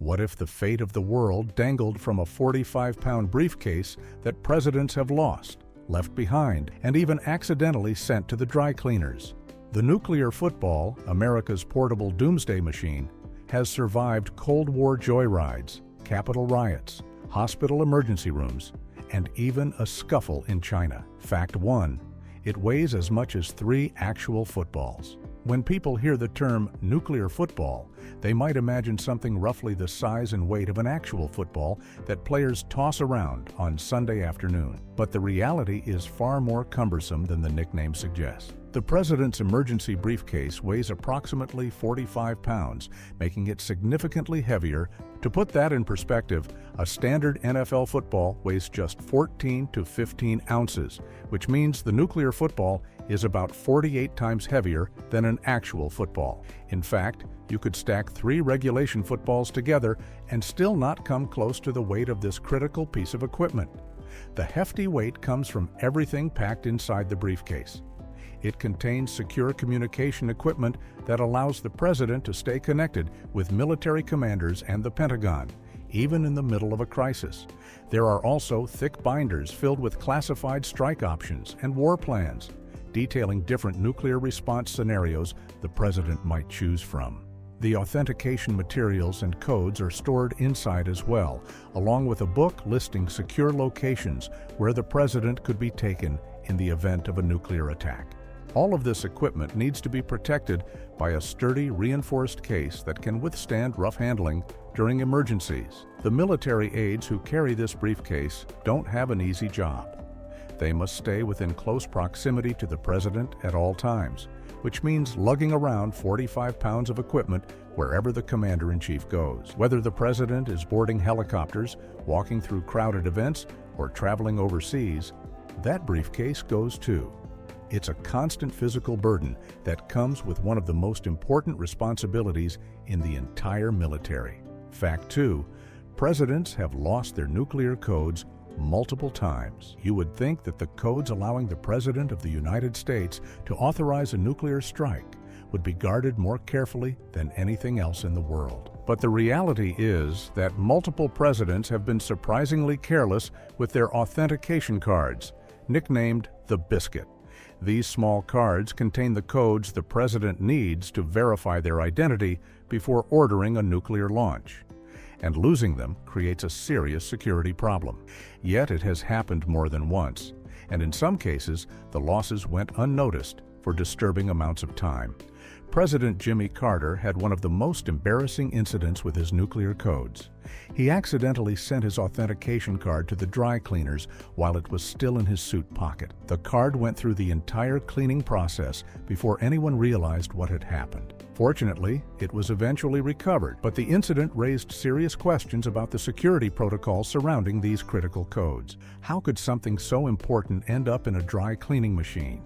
What if the fate of the world dangled from a 45-pound briefcase that presidents have lost, left behind, and even accidentally sent to the dry cleaners? The nuclear football, America's portable doomsday machine, has survived Cold War joyrides, Capitol riots, hospital emergency rooms, and even a scuffle in China. Fact 1. It weighs as much as 3 actual footballs. When people hear the term nuclear football, they might imagine something roughly the size and weight of an actual football that players toss around on Sunday afternoon. But the reality is far more cumbersome than the nickname suggests. The president's emergency briefcase weighs approximately 45 pounds, making it significantly heavier. To put that in perspective, a standard NFL football weighs just 14 to 15 ounces, which means the nuclear football is about 48 times heavier than an actual football. In fact, you could stack 3 regulation footballs together and still not come close to the weight of this critical piece of equipment. The hefty weight comes from everything packed inside the briefcase. It contains secure communication equipment that allows the president to stay connected with military commanders and the Pentagon, even in the middle of a crisis. There are also thick binders filled with classified strike options and war plans, detailing different nuclear response scenarios the president might choose from. The authentication materials and codes are stored inside as well, along with a book listing secure locations where the president could be taken in the event of a nuclear attack. All of this equipment needs to be protected by a sturdy, reinforced case that can withstand rough handling during emergencies. The military aides who carry this briefcase don't have an easy job. They must stay within close proximity to the president at all times, which means lugging around 45 pounds of equipment wherever the commander-in-chief goes. Whether the president is boarding helicopters, walking through crowded events, or traveling overseas, that briefcase goes too. It's a constant physical burden that comes with one of the most important responsibilities in the entire military. Fact 2. Presidents have lost their nuclear codes multiple times. You would think that the codes allowing the President of the United States to authorize a nuclear strike would be guarded more carefully than anything else in the world. But the reality is that multiple presidents have been surprisingly careless with their authentication cards, nicknamed the biscuit. These small cards contain the codes the president needs to verify their identity before ordering a nuclear launch. And losing them creates a serious security problem. Yet it has happened more than once, and in some cases, the losses went unnoticed for disturbing amounts of time. President Jimmy Carter had one of the most embarrassing incidents with his nuclear codes. He accidentally sent his authentication card to the dry cleaners while it was still in his suit pocket. The card went through the entire cleaning process before anyone realized what had happened. Fortunately, it was eventually recovered, but the incident raised serious questions about the security protocols surrounding these critical codes. How could something so important end up in a dry cleaning machine?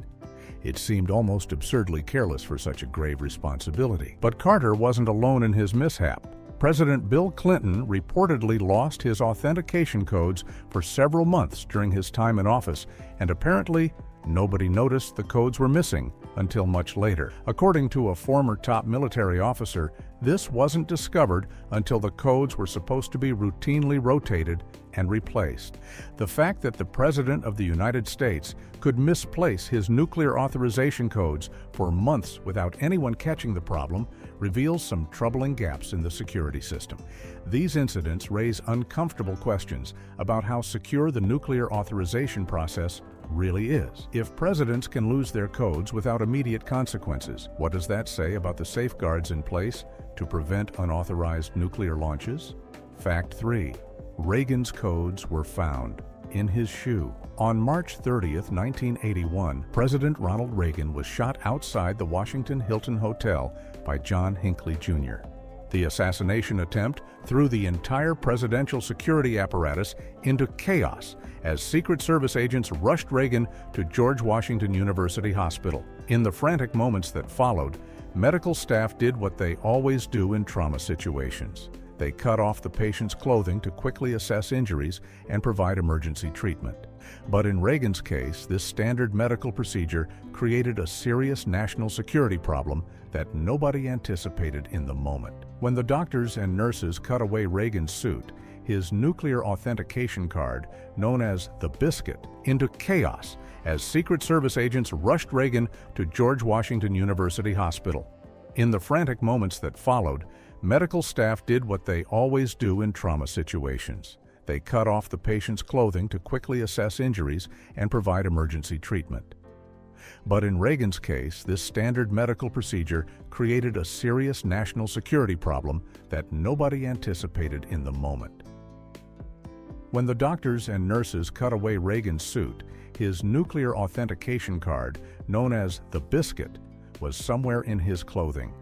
It seemed almost absurdly careless for such a grave responsibility. But Carter wasn't alone in his mishap. President Bill Clinton reportedly lost his authentication codes for several months during his time in office, and apparently nobody noticed the codes were missing until much later. According to a former top military officer, this wasn't discovered until the codes were supposed to be routinely rotated and replaced. The fact that the President of the United States could misplace his nuclear authorization codes for months without anyone catching the problem reveals some troubling gaps in the security system. These incidents raise uncomfortable questions about how secure the nuclear authorization process really is. If presidents can lose their codes without immediate consequences, what does that say about the safeguards in place to prevent unauthorized nuclear launches? Fact 3. Reagan's codes were found in his shoe. On March 30th, 1981, President Ronald Reagan was shot outside the Washington Hilton Hotel by John Hinckley Jr. The assassination attempt threw the entire presidential security apparatus into chaos as Secret Service agents rushed Reagan to George Washington University Hospital. In the frantic moments that followed, medical staff did what they always do in trauma situations. They cut off the patient's clothing to quickly assess injuries and provide emergency treatment. But in Reagan's case, this standard medical procedure created a serious national security problem that nobody anticipated in the moment. When the doctors and nurses cut away Reagan's suit, his nuclear authentication card, known as the biscuit, into chaos as Secret Service agents rushed Reagan to George Washington University Hospital. In the frantic moments that followed, medical staff did what they always do in trauma situations. They cut off the patient's clothing to quickly assess injuries and provide emergency treatment. But in Reagan's case, this standard medical procedure created a serious national security problem that nobody anticipated in the moment. When the doctors and nurses cut away Reagan's suit, his nuclear authentication card, known as the biscuit, was somewhere in his clothing.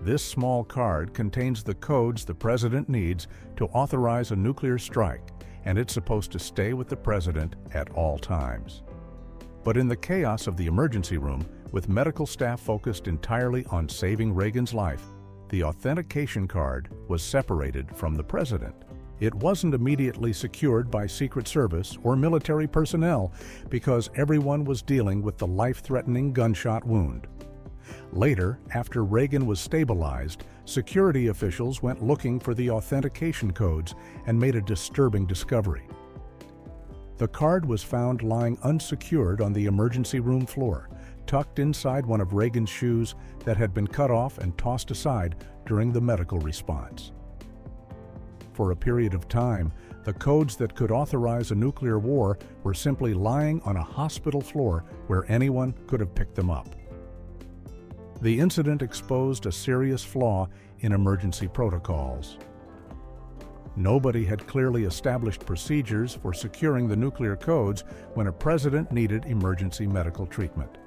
This small card contains the codes the president needs to authorize a nuclear strike, and it's supposed to stay with the president at all times. But in the chaos of the emergency room, with medical staff focused entirely on saving Reagan's life, the authentication card was separated from the president. It wasn't immediately secured by Secret Service or military personnel because everyone was dealing with the life-threatening gunshot wound. Later, after Reagan was stabilized, security officials went looking for the authentication codes and made a disturbing discovery. The card was found lying unsecured on the emergency room floor, tucked inside one of Reagan's shoes that had been cut off and tossed aside during the medical response. For a period of time, the codes that could authorize a nuclear war were simply lying on a hospital floor where anyone could have picked them up. The incident exposed a serious flaw in emergency protocols. Nobody had clearly established procedures for securing the nuclear codes when a president needed emergency medical treatment.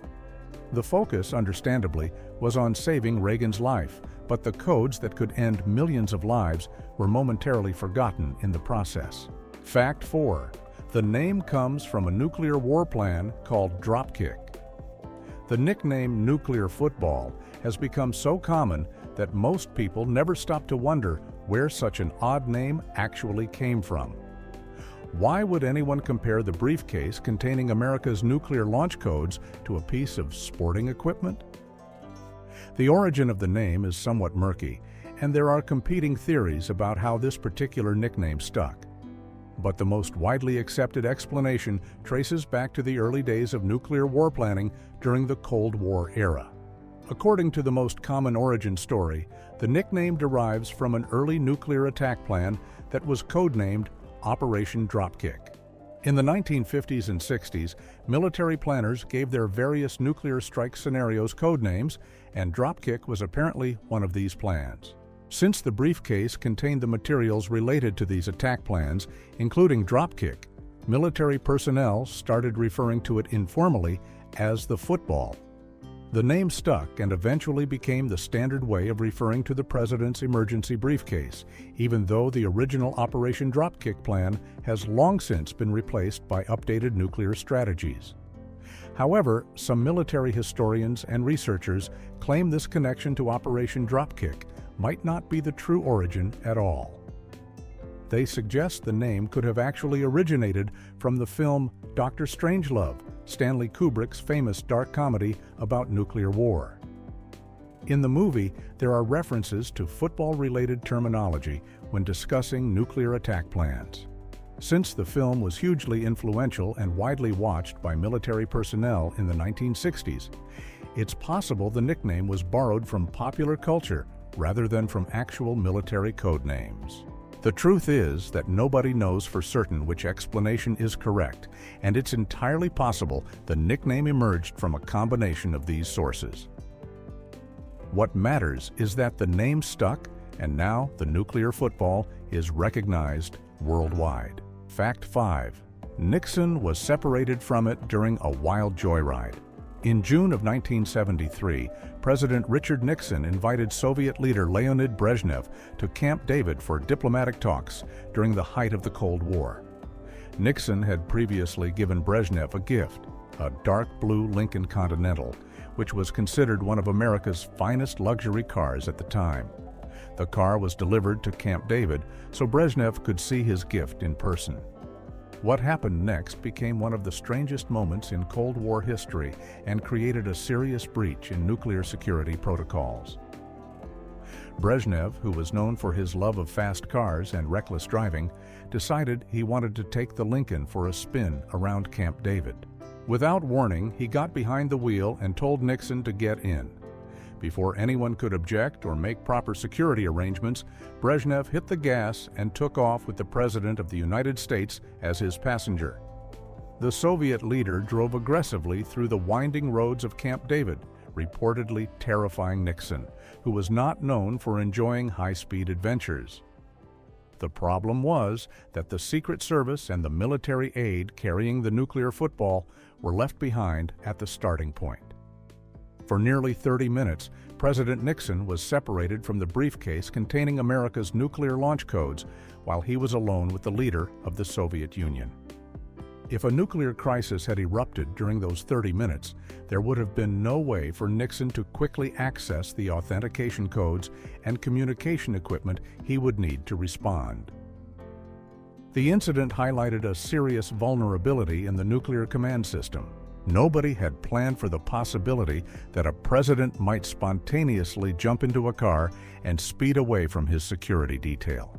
The focus, understandably, was on saving Reagan's life, but the codes that could end millions of lives were momentarily forgotten in the process. Fact 4. The name comes from a nuclear war plan called Dropkick. The nickname nuclear football has become so common that most people never stop to wonder where such an odd name actually came from. Why would anyone compare the briefcase containing America's nuclear launch codes to a piece of sporting equipment? The origin of the name is somewhat murky, and there are competing theories about how this particular nickname stuck. But the most widely accepted explanation traces back to the early days of nuclear war planning during the Cold War era. According to the most common origin story, the nickname derives from an early nuclear attack plan that was codenamed Operation Dropkick. In the 1950s and 60s, military planners gave their various nuclear strike scenarios code names, and Dropkick was apparently one of these plans. Since the briefcase contained the materials related to these attack plans, including Dropkick, military personnel started referring to it informally as the football. The name stuck and eventually became the standard way of referring to the president's emergency briefcase, even though the original Operation Dropkick plan has long since been replaced by updated nuclear strategies. However, some military historians and researchers claim this connection to Operation Dropkick might not be the true origin at all. They suggest the name could have actually originated from the film Dr. Strangelove, Stanley Kubrick's famous dark comedy about nuclear war. In the movie, there are references to football-related terminology when discussing nuclear attack plans. Since the film was hugely influential and widely watched by military personnel in the 1960s, it's possible the nickname was borrowed from popular culture rather than from actual military code names. The truth is that nobody knows for certain which explanation is correct, and it's entirely possible the nickname emerged from a combination of these sources. What matters is that the name stuck, and now the nuclear football is recognized worldwide. Fact 5. Nixon was separated from it during a wild joyride. In June of 1973, President Richard Nixon invited Soviet leader Leonid Brezhnev to Camp David for diplomatic talks during the height of the Cold War. Nixon had previously given Brezhnev a gift, a dark blue Lincoln Continental, which was considered one of America's finest luxury cars at the time. The car was delivered to Camp David so Brezhnev could see his gift in person. What happened next became one of the strangest moments in Cold War history and created a serious breach in nuclear security protocols. Brezhnev, who was known for his love of fast cars and reckless driving, decided he wanted to take the Lincoln for a spin around Camp David. Without warning, he got behind the wheel and told Nixon to get in. Before anyone could object or make proper security arrangements, Brezhnev hit the gas and took off with the President of the United States as his passenger. The Soviet leader drove aggressively through the winding roads of Camp David, reportedly terrifying Nixon, who was not known for enjoying high-speed adventures. The problem was that the Secret Service and the military aide carrying the nuclear football were left behind at the starting point. For nearly 30 minutes, President Nixon was separated from the briefcase containing America's nuclear launch codes while he was alone with the leader of the Soviet Union. If a nuclear crisis had erupted during those 30 minutes, there would have been no way for Nixon to quickly access the authentication codes and communication equipment he would need to respond. The incident highlighted a serious vulnerability in the nuclear command system. Nobody had planned for the possibility that a president might spontaneously jump into a car and speed away from his security detail.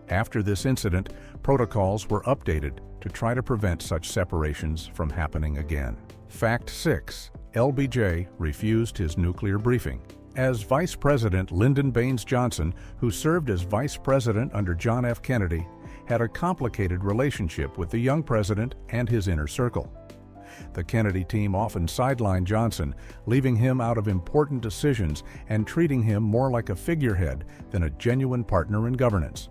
After this incident, protocols were updated to try to prevent such separations from happening again. Fact 6. LBJ refused his nuclear briefing. As Vice President Lyndon Baines Johnson, who served as Vice President under John F. Kennedy, had a complicated relationship with the young president and his inner circle. The Kennedy team often sidelined Johnson, leaving him out of important decisions and treating him more like a figurehead than a genuine partner in governance.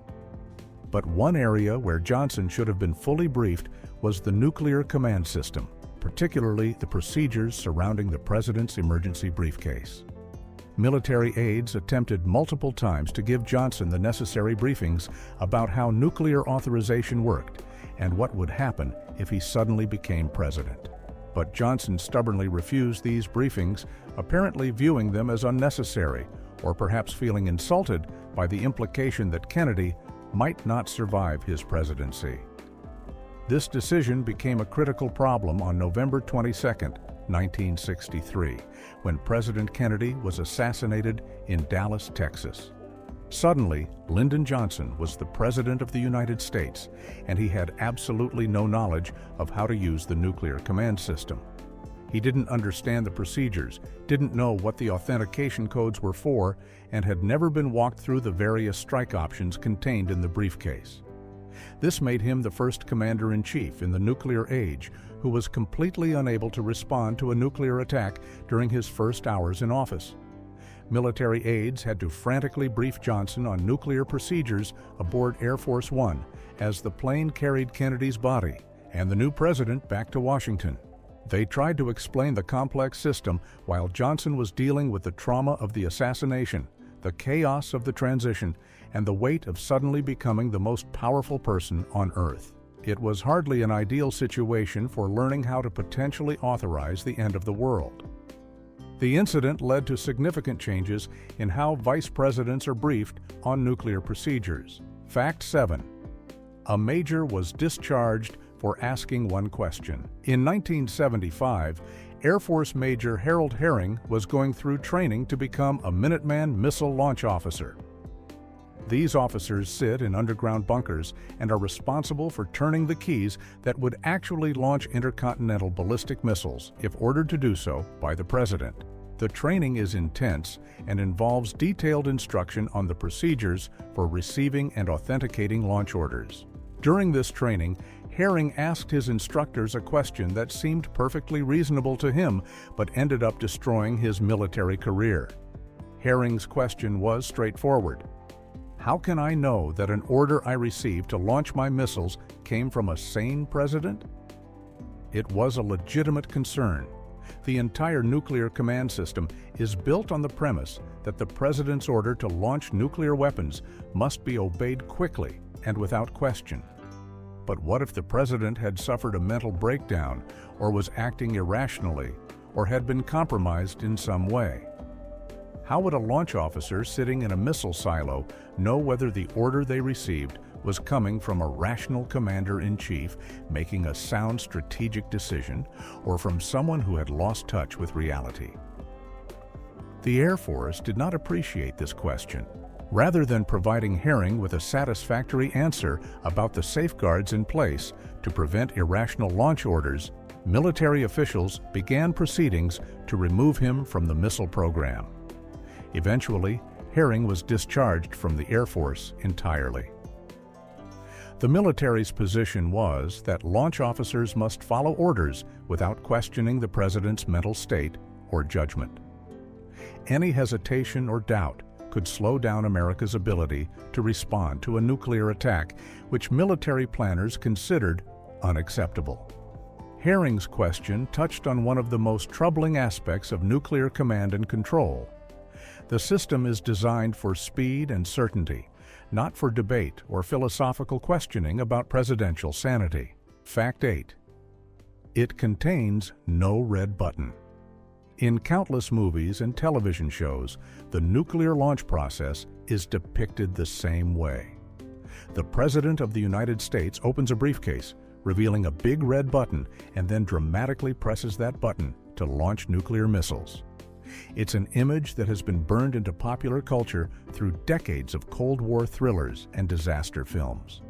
But one area where Johnson should have been fully briefed was the nuclear command system, particularly the procedures surrounding the president's emergency briefcase. Military aides attempted multiple times to give Johnson the necessary briefings about how nuclear authorization worked and what would happen if he suddenly became president. But Johnson stubbornly refused these briefings, apparently viewing them as unnecessary, or perhaps feeling insulted by the implication that Kennedy might not survive his presidency. This decision became a critical problem on November 22, 1963, when President Kennedy was assassinated in Dallas, Texas. Suddenly, Lyndon Johnson was the President of the United States, and he had absolutely no knowledge of how to use the nuclear command system. He didn't understand the procedures, didn't know what the authentication codes were for, and had never been walked through the various strike options contained in the briefcase. This made him the first commander-in-chief in the nuclear age who was completely unable to respond to a nuclear attack during his first hours in office. Military aides had to frantically brief Johnson on nuclear procedures aboard Air Force One as the plane carried Kennedy's body and the new president back to Washington. They tried to explain the complex system while Johnson was dealing with the trauma of the assassination, the chaos of the transition, and the weight of suddenly becoming the most powerful person on Earth. It was hardly an ideal situation for learning how to potentially authorize the end of the world. The incident led to significant changes in how vice presidents are briefed on nuclear procedures. Fact 7. A major was discharged for asking one question. In 1975, Air Force Major Harold Herring was going through training to become a Minuteman missile launch officer. These officers sit in underground bunkers and are responsible for turning the keys that would actually launch intercontinental ballistic missiles if ordered to do so by the president. The training is intense and involves detailed instruction on the procedures for receiving and authenticating launch orders. During this training, Herring asked his instructors a question that seemed perfectly reasonable to him but ended up destroying his military career. Herring's question was straightforward. How can I know that an order I received to launch my missiles came from a sane president? It was a legitimate concern. The entire nuclear command system is built on the premise that the president's order to launch nuclear weapons must be obeyed quickly and without question. But what if the president had suffered a mental breakdown, or was acting irrationally, or had been compromised in some way? How would a launch officer sitting in a missile silo know whether the order they received was coming from a rational commander-in-chief making a sound strategic decision, or from someone who had lost touch with reality? The Air Force did not appreciate this question. Rather than providing Herring with a satisfactory answer about the safeguards in place to prevent irrational launch orders, military officials began proceedings to remove him from the missile program. Eventually, Herring was discharged from the Air Force entirely. The military's position was that launch officers must follow orders without questioning the president's mental state or judgment. Any hesitation or doubt could slow down America's ability to respond to a nuclear attack, which military planners considered unacceptable. Herring's question touched on one of the most troubling aspects of nuclear command and control. The system is designed for speed and certainty, not for debate or philosophical questioning about presidential sanity. Fact 8. It contains no red button. In countless movies and television shows, the nuclear launch process is depicted the same way. The President of the United States opens a briefcase, revealing a big red button, and then dramatically presses that button to launch nuclear missiles. It's an image that has been burned into popular culture through decades of Cold War thrillers and disaster films.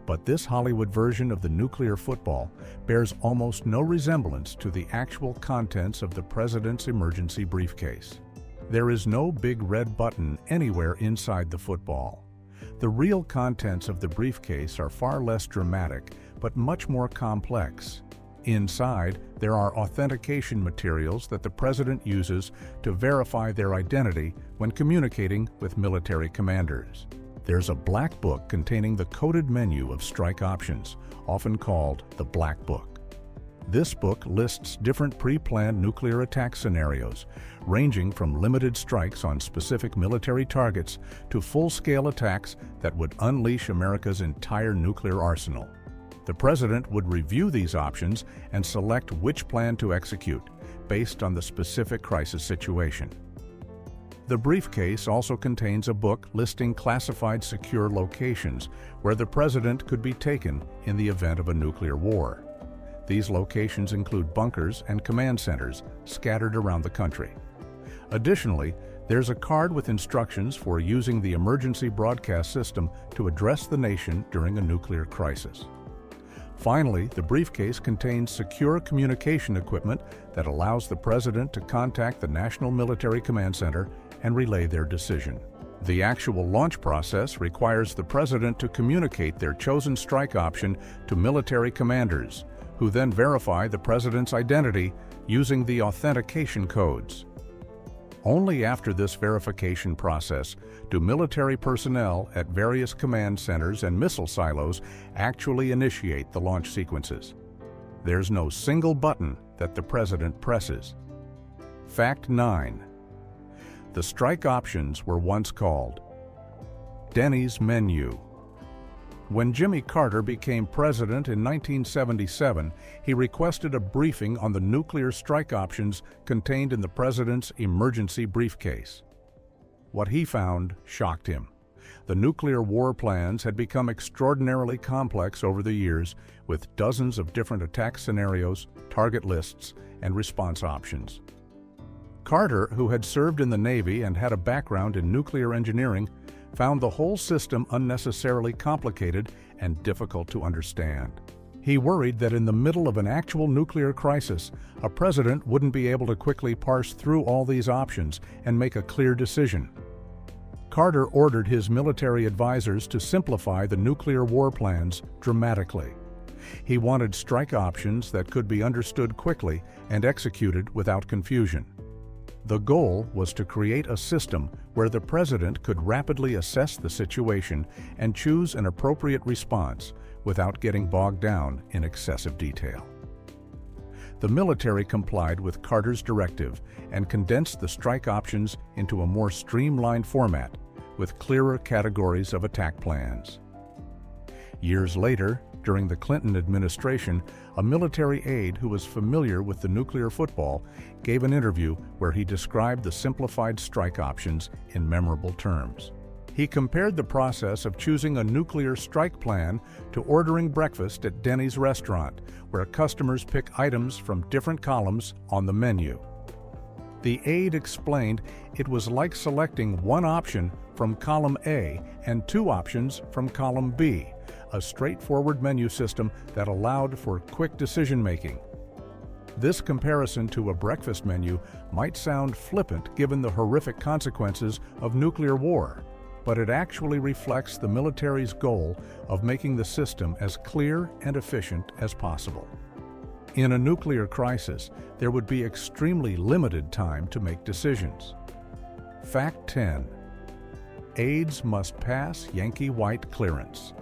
But this Hollywood version of the nuclear football bears almost no resemblance to the actual contents of the president's emergency briefcase. There is no big red button anywhere inside the football. The real contents of the briefcase are far less dramatic, but much more complex. Inside, there are authentication materials that the president uses to verify their identity when communicating with military commanders. There's a black book containing the coded menu of strike options, often called the Black Book. This book lists different pre-planned nuclear attack scenarios, ranging from limited strikes on specific military targets to full-scale attacks that would unleash America's entire nuclear arsenal. The president would review these options and select which plan to execute, based on the specific crisis situation. The briefcase also contains a book listing classified secure locations where the president could be taken in the event of a nuclear war. These locations include bunkers and command centers scattered around the country. Additionally, there's a card with instructions for using the emergency broadcast system to address the nation during a nuclear crisis. Finally, the briefcase contains secure communication equipment that allows the president to contact the National Military Command Center and relay their decision. The actual launch process requires the president to communicate their chosen strike option to military commanders, who then verify the president's identity using the authentication codes. Only after this verification process do military personnel at various command centers and missile silos actually initiate the launch sequences. There's no single button that the president presses. Fact 9. The strike options were once called Denny's menu. When Jimmy Carter became president in 1977, he requested a briefing on the nuclear strike options contained in the president's emergency briefcase. What he found shocked him. The nuclear war plans had become extraordinarily complex over the years, with dozens of different attack scenarios, target lists, and response options. Carter, who had served in the Navy and had a background in nuclear engineering, found the whole system unnecessarily complicated and difficult to understand. He worried that in the middle of an actual nuclear crisis, a president wouldn't be able to quickly parse through all these options and make a clear decision. Carter ordered his military advisors to simplify the nuclear war plans dramatically. He wanted strike options that could be understood quickly and executed without confusion. The goal was to create a system where the president could rapidly assess the situation and choose an appropriate response without getting bogged down in excessive detail. The military complied with Carter's directive and condensed the strike options into a more streamlined format with clearer categories of attack plans. Years later, During the Clinton administration, a military aide who was familiar with the nuclear football gave an interview where he described the simplified strike options in memorable terms. He compared the process of choosing a nuclear strike plan to ordering breakfast at Denny's restaurant, where customers pick items from different columns on the menu. The aide explained it was like selecting one option from column A and two options from column B, a straightforward menu system that allowed for quick decision-making. This comparison to a breakfast menu might sound flippant given the horrific consequences of nuclear war, but it actually reflects the military's goal of making the system as clear and efficient as possible. In a nuclear crisis, there would be extremely limited time to make decisions. Fact 10. Aides must pass Yankee White clearance.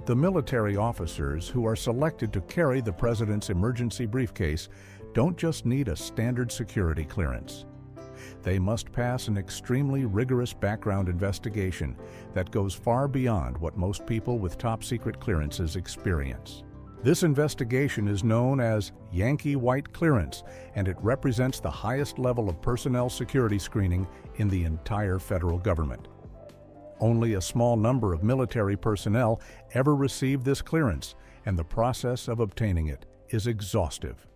The military officers who are selected to carry the president's emergency briefcase don't just need a standard security clearance. They must pass an extremely rigorous background investigation that goes far beyond what most people with top-secret clearances experience. This investigation is known as Yankee White clearance, and it represents the highest level of personnel security screening in the entire federal government. Only a small number of military personnel ever receive this clearance, and the process of obtaining it is exhaustive.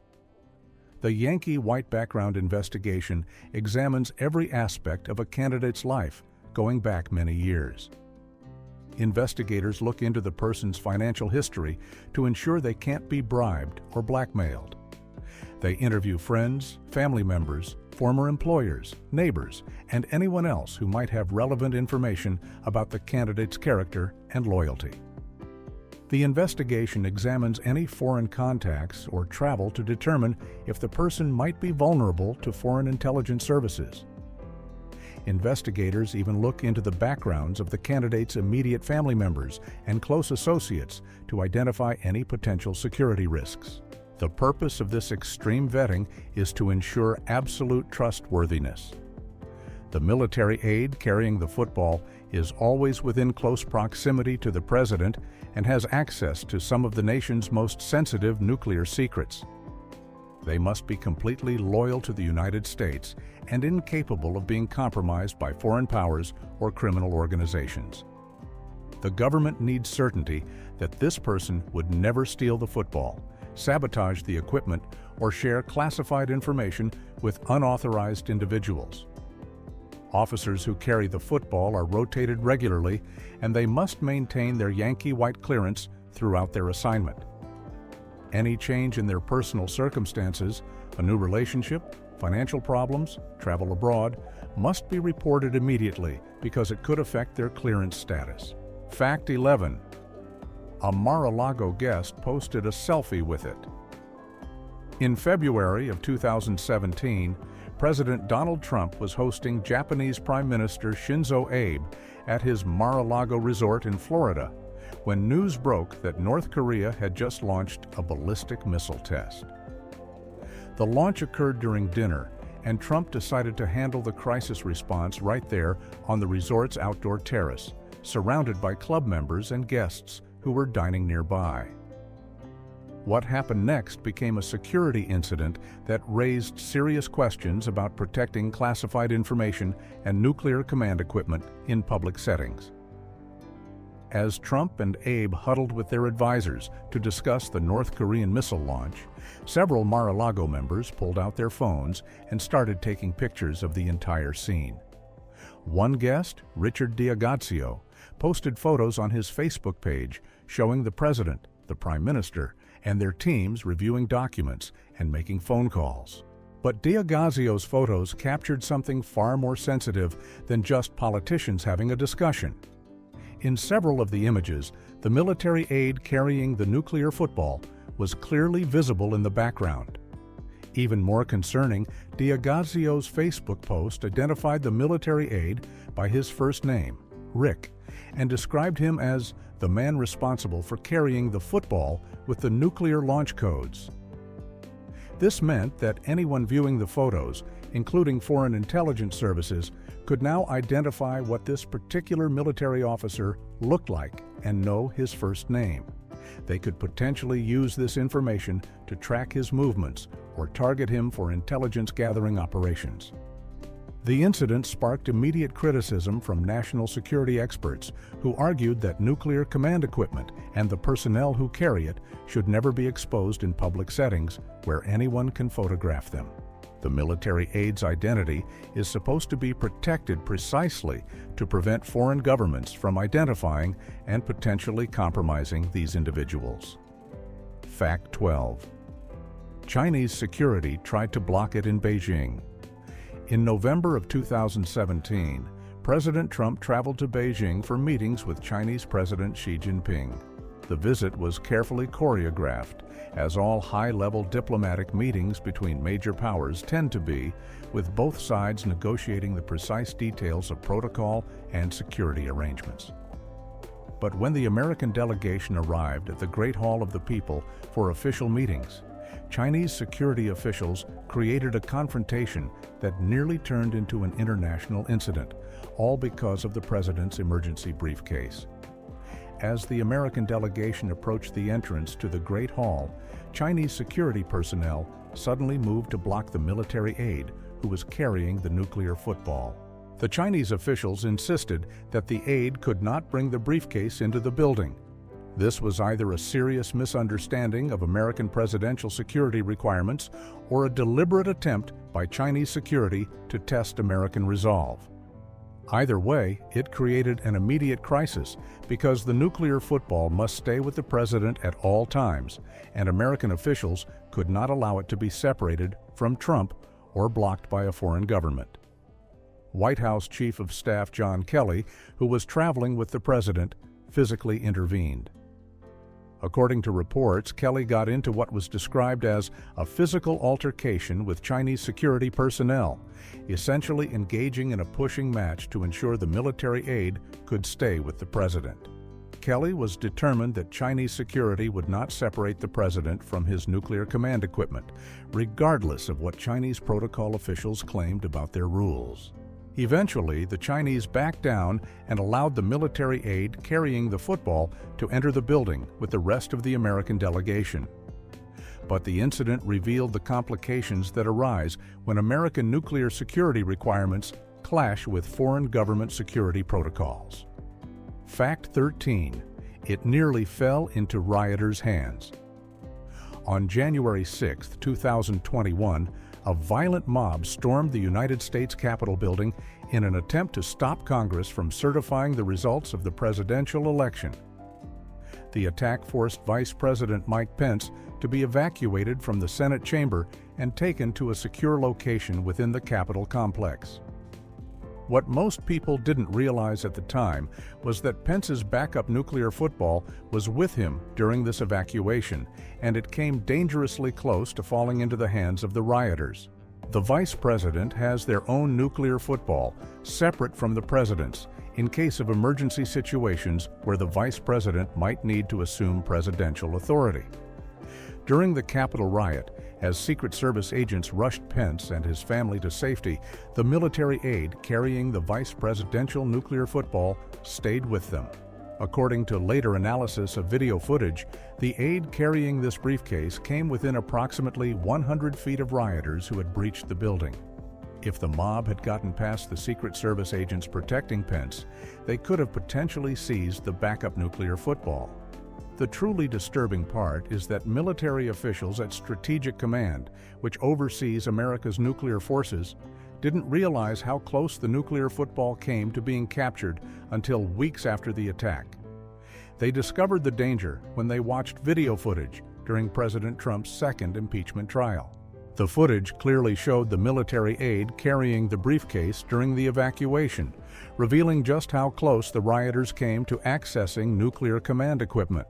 The Yankee White background investigation examines every aspect of a candidate's life, going back many years. Investigators look into the person's financial history to ensure they can't be bribed or blackmailed. They interview friends, family members, former employers, neighbors, and anyone else who might have relevant information about the candidate's character and loyalty. The investigation examines any foreign contacts or travel to determine if the person might be vulnerable to foreign intelligence services. Investigators even look into the backgrounds of the candidate's immediate family members and close associates to identify any potential security risks. The purpose of this extreme vetting is to ensure absolute trustworthiness. The military aide carrying the football is always within close proximity to the president and has access to some of the nation's most sensitive nuclear secrets. They must be completely loyal to the United States and incapable of being compromised by foreign powers or criminal organizations. The government needs certainty that this person would never steal the football, sabotage the equipment, or share classified information with unauthorized individuals. Officers who carry the football are rotated regularly, and they must maintain their Yankee White clearance throughout their assignment. Any change in their personal circumstances, a new relationship, financial problems, travel abroad, must be reported immediately because it could affect their clearance status. Fact 11. A Mar-a-Lago guest posted a selfie with it. In February of 2017, President Donald Trump was hosting Japanese Prime Minister Shinzo Abe at his Mar-a-Lago resort in Florida when news broke that North Korea had just launched a ballistic missile test. The launch occurred during dinner, and Trump decided to handle the crisis response right there on the resort's outdoor terrace, surrounded by club members and guests who were dining nearby. What happened next became a security incident that raised serious questions about protecting classified information and nuclear command equipment in public settings. As Trump and Abe huddled with their advisors to discuss the North Korean missile launch, several Mar-a-Lago members pulled out their phones and started taking pictures of the entire scene. One guest, Richard Diagazio, posted photos on his Facebook page showing the president, the prime minister, and their teams reviewing documents and making phone calls. But Diagazio's photos captured something far more sensitive than just politicians having a discussion. In several of the images, the military aide carrying the nuclear football was clearly visible in the background. Even more concerning, Diagazio's Facebook post identified the military aide by his first name, Rick, and described him as the man responsible for carrying the football with the nuclear launch codes. This meant that anyone viewing the photos, including foreign intelligence services, could now identify what this particular military officer looked like and know his first name. They could potentially use this information to track his movements or target him for intelligence-gathering operations. The incident sparked immediate criticism from national security experts who argued that nuclear command equipment and the personnel who carry it should never be exposed in public settings where anyone can photograph them. The military aide's identity is supposed to be protected precisely to prevent foreign governments from identifying and potentially compromising these individuals. Fact 12. Chinese security tried to block it in Beijing. In November of 2017, President Trump traveled to Beijing for meetings with Chinese President Xi Jinping. The visit was carefully choreographed, as all high-level diplomatic meetings between major powers tend to be, with both sides negotiating the precise details of protocol and security arrangements. But when the American delegation arrived at the Great Hall of the People for official meetings, Chinese security officials created a confrontation that nearly turned into an international incident, all because of the president's emergency briefcase. As the American delegation approached the entrance to the Great Hall, Chinese security personnel suddenly moved to block the military aide who was carrying the nuclear football. The Chinese officials insisted that the aide could not bring the briefcase into the building. This was either a serious misunderstanding of American presidential security requirements or a deliberate attempt by Chinese security to test American resolve. Either way, it created an immediate crisis because the nuclear football must stay with the president at all times, and American officials could not allow it to be separated from Trump or blocked by a foreign government. White House Chief of Staff John Kelly, who was traveling with the president, physically intervened. According to reports, Kelly got into what was described as a physical altercation with Chinese security personnel, essentially engaging in a pushing match to ensure the military aide could stay with the president. Kelly was determined that Chinese security would not separate the president from his nuclear command equipment, regardless of what Chinese protocol officials claimed about their rules. Eventually, the Chinese backed down and allowed the military aide carrying the football to enter the building with the rest of the American delegation. But the incident revealed the complications that arise when American nuclear security requirements clash with foreign government security protocols. Fact 13. It nearly fell into rioters' hands. On January 6, 2021, a violent mob stormed the United States Capitol building in an attempt to stop Congress from certifying the results of the presidential election. The attack forced Vice President Mike Pence to be evacuated from the Senate chamber and taken to a secure location within the Capitol complex. What most people didn't realize at the time was that Pence's backup nuclear football was with him during this evacuation, and it came dangerously close to falling into the hands of the rioters. The vice president has their own nuclear football, separate from the president's, in case of emergency situations where the vice president might need to assume presidential authority. During the Capitol riot, as Secret Service agents rushed Pence and his family to safety, the military aide carrying the vice presidential nuclear football stayed with them. According to later analysis of video footage, the aide carrying this briefcase came within approximately 100 feet of rioters who had breached the building. If the mob had gotten past the Secret Service agents protecting Pence, they could have potentially seized the backup nuclear football. The truly disturbing part is that military officials at Strategic Command, which oversees America's nuclear forces, didn't realize how close the nuclear football came to being captured until weeks after the attack. They discovered the danger when they watched video footage during President Trump's second impeachment trial. The footage clearly showed the military aide carrying the briefcase during the evacuation, revealing just how close the rioters came to accessing nuclear command equipment.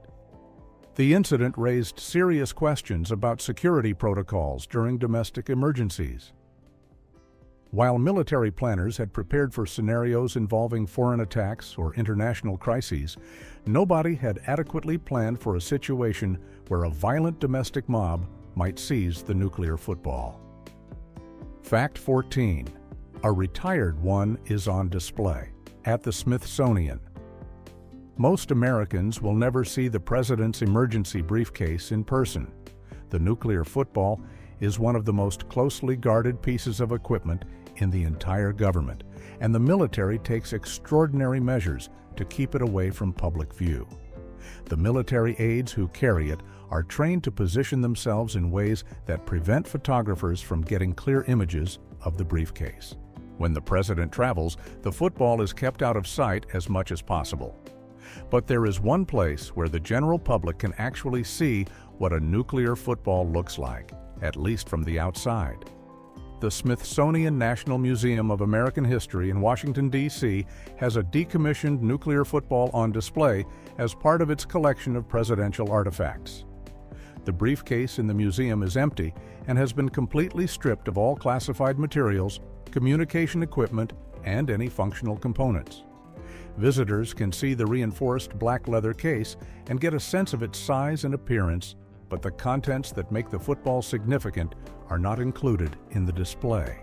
The incident raised serious questions about security protocols during domestic emergencies. While military planners had prepared for scenarios involving foreign attacks or international crises, nobody had adequately planned for a situation where a violent domestic mob might seize the nuclear football. Fact 14. A retired one is on display at the Smithsonian. Most Americans will never see the president's emergency briefcase in person. The nuclear football is one of the most closely guarded pieces of equipment in the entire government, and the military takes extraordinary measures to keep it away from public view. The military aides who carry it are trained to position themselves in ways that prevent photographers from getting clear images of the briefcase. When the president travels, the football is kept out of sight as much as possible. But there is one place where the general public can actually see what a nuclear football looks like, at least from the outside. The Smithsonian National Museum of American History in Washington, D.C. has a decommissioned nuclear football on display as part of its collection of presidential artifacts. The briefcase in the museum is empty and has been completely stripped of all classified materials, communication equipment, and any functional components. Visitors can see the reinforced black leather case and get a sense of its size and appearance, but the contents that make the football significant are not included in the display.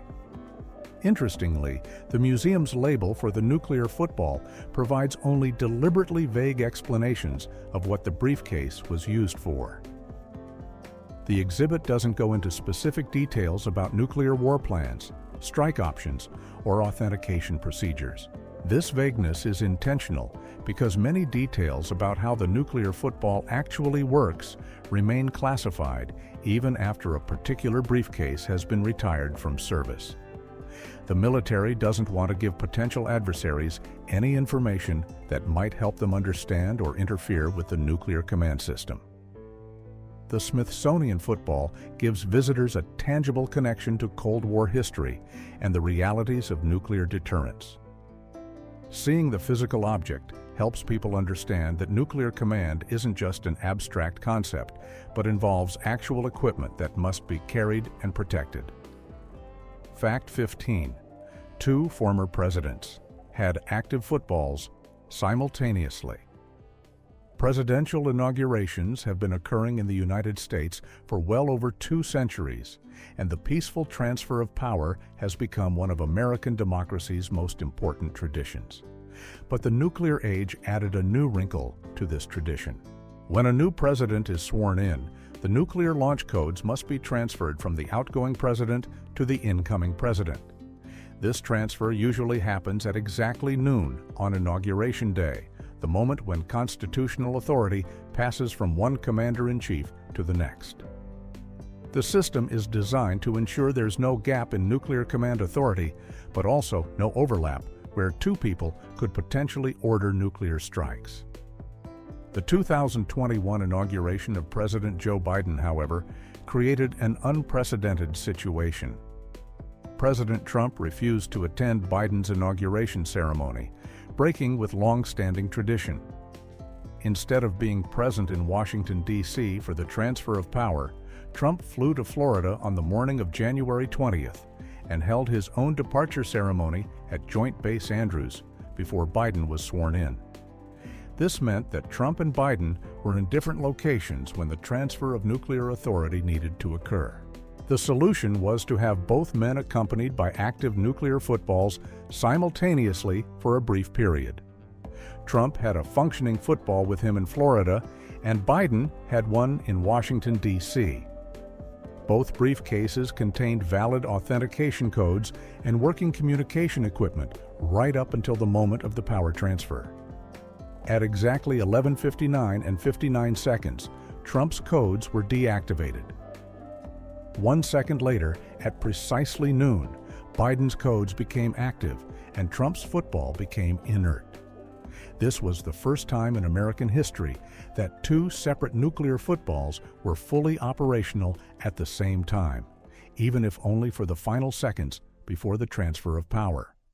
Interestingly, the museum's label for the nuclear football provides only deliberately vague explanations of what the briefcase was used for. The exhibit doesn't go into specific details about nuclear war plans, strike options, or authentication procedures. This vagueness is intentional because many details about how the nuclear football actually works remain classified even after a particular briefcase has been retired from service. The military doesn't want to give potential adversaries any information that might help them understand or interfere with the nuclear command system. The Smithsonian football gives visitors a tangible connection to Cold War history and the realities of nuclear deterrence. Seeing the physical object helps people understand that nuclear command isn't just an abstract concept, but involves actual equipment that must be carried and protected. Fact 15. 2 former presidents had active footballs simultaneously. Presidential inaugurations have been occurring in the United States for well over 2 centuries, and the peaceful transfer of power has become one of American democracy's most important traditions. But the nuclear age added a new wrinkle to this tradition. When a new president is sworn in, the nuclear launch codes must be transferred from the outgoing president to the incoming president. This transfer usually happens at exactly noon on Inauguration Day, the moment when constitutional authority passes from one commander-in-chief to the next. The system is designed to ensure there's no gap in nuclear command authority, but also no overlap where 2 people could potentially order nuclear strikes. The 2021 inauguration of President Joe Biden, however, created an unprecedented situation. President Trump refused to attend Biden's inauguration ceremony, breaking with long-standing tradition. Instead of being present in Washington, D.C. for the transfer of power, Trump flew to Florida on the morning of January 20th and held his own departure ceremony at Joint Base Andrews before Biden was sworn in. This meant that Trump and Biden were in different locations when the transfer of nuclear authority needed to occur. The solution was to have both men accompanied by active nuclear footballs simultaneously for a brief period. Trump had a functioning football with him in Florida, and Biden had one in Washington, D.C. Both briefcases contained valid authentication codes and working communication equipment right up until the moment of the power transfer. At exactly 11:59 and 59 seconds, Trump's codes were deactivated. 1 second later, at precisely noon, Biden's codes became active and Trump's football became inert. This was the first time in American history that 2 separate nuclear footballs were fully operational at the same time, even if only for the final seconds before the transfer of power.